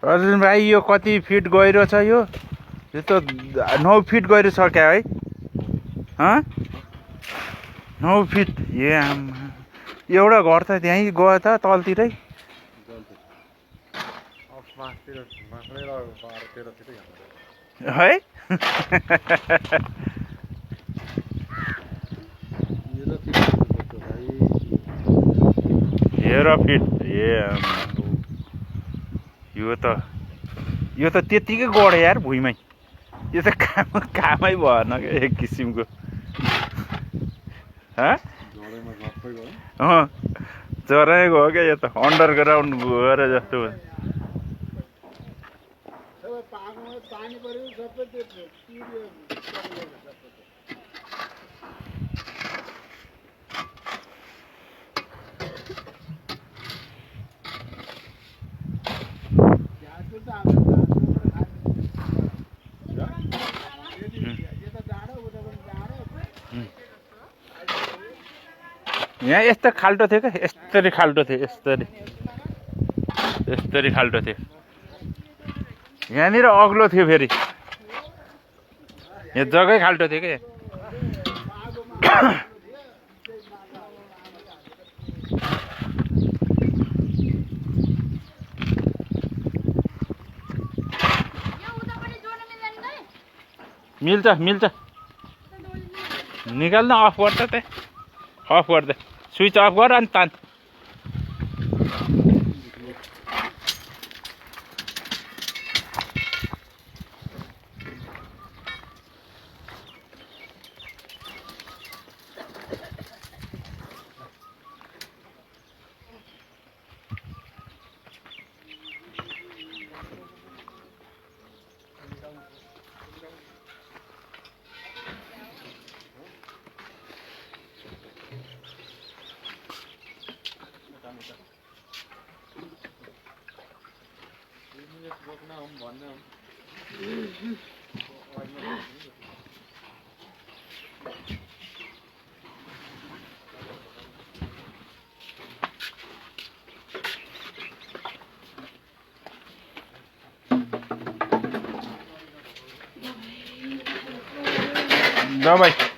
अर्जुन भाइ यो कति फिट गहिरो छ यो त 9 फिट गहिरो छ क्या है 9 फिट ए आमा एउटा घर त त्यहीँ गयो त तलतिरै है 13 फिट ए आमा यो त त्यतिकै गढ्यो यार भुइँमै यो त कामै भएन क्या एक किसिमको चराइ गयो क्या यो त अन्डरग्राउन्ड गएर जस्तो यहाँ यस्तो खाल्टो थियो क्या यस्तरी खाल्टो थियो यस्तरी खाल्टो थियो यहाँनिर अग्लो थियो फेरि यहाँ जग्गै खाल्टो थियो क्या मिल्छ निकाल्न अफ गर्छ त अफ गर्दै स्विच अफ गर अनि तान ल भाइ